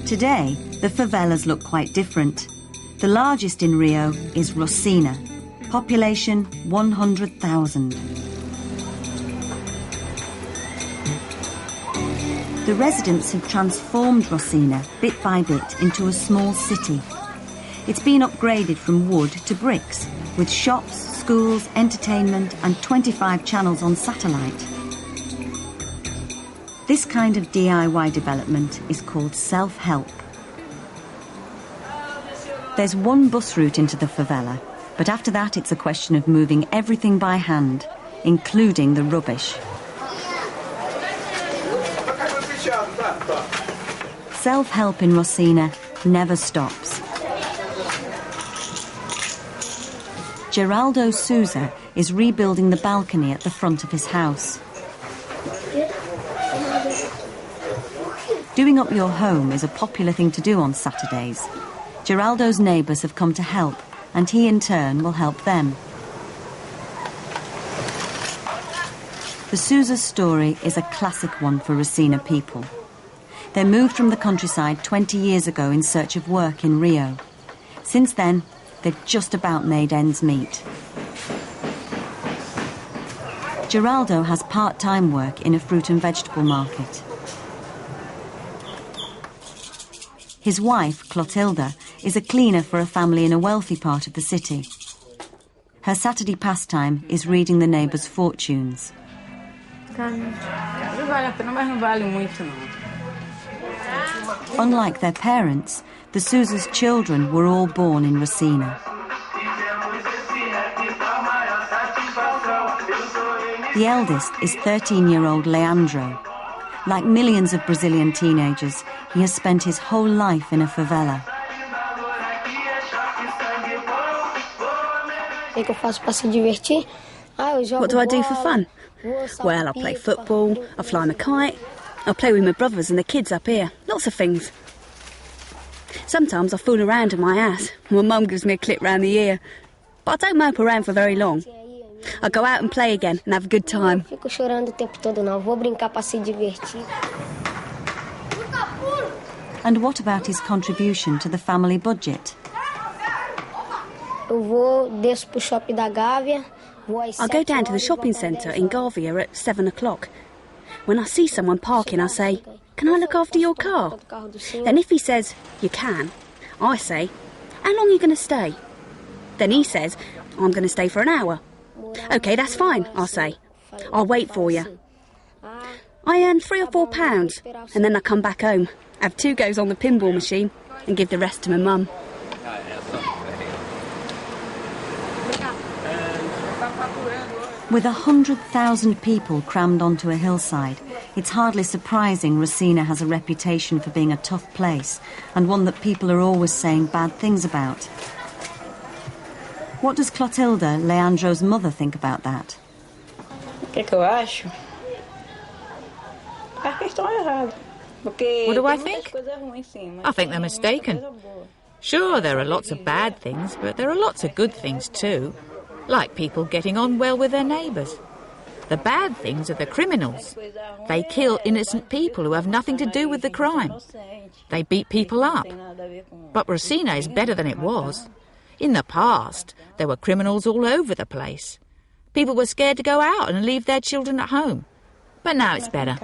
Today, the favelas look quite different. The largest in Rio is Rocinha, population 100,000. The residents have transformed Rocinha bit by bit into a small city. It's been upgraded from wood to bricks, with shops, schools, entertainment and 25 channels on satellite. This kind of DIY development is called self-help. There's one bus route into the favela, but after that it's a question of moving everything by hand, including the rubbish. Self-help in Rocinha never stops. Geraldo Souza is rebuilding the balcony at the front of his house. Doing up your home is a popular thing to do on Saturdays. Geraldo's neighbours have come to help, and he in turn will help them. The Souza story is a classic one for Rocinha people. They moved from the countryside 20 years ago in search of work in Rio. Since then, they've just about made ends meet. Geraldo has part-time work in a fruit and vegetable market. His wife, Clotilda, is a cleaner for a family in a wealthy part of the city. Her Saturday pastime is reading the neighbours' fortunes. Unlike their parents, the Souza's children were all born in Rocinha. The eldest is 13-year-old Leandro. Like millions of Brazilian teenagers, he has spent his whole life in a favela. What do I do for fun? Well, I play football, I fly my kite, I play with my brothers and the kids up here. Lots of things. Sometimes I fool around in my house. My mum gives me a clip round the ear. But I don't mope around for very long. I go out and play again and have a good time. And what about his contribution to the family budget? I go down to the shopping centre in Gavia at 7 o'clock. When I see someone parking, I say, "Can I look after your car?" Then if he says, "You can," I say, "How long are you going to stay?" Then he says, "I'm going to stay for an hour." "OK, that's fine," I say. "I'll wait for you." I earn £3 or £4, and then I come back home, have 2 goes on the pinball machine, and give the rest to my mum. With 100,000 people crammed onto a hillside, it's hardly surprising Rocinha has a reputation for being a tough place, and one that people are always saying bad things about. What does Clotilda, Leandro's mother, think about that? What do I think? I think they're mistaken. Sure, there are lots of bad things, but there are lots of good things too. Like people getting on well with their neighbours. The bad things are the criminals. They kill innocent people who have nothing to do with the crime. They beat people up. But Rocinha is better than it was. In the past, there were criminals all over the place. People were scared to go out and leave their children at home. But now it's better.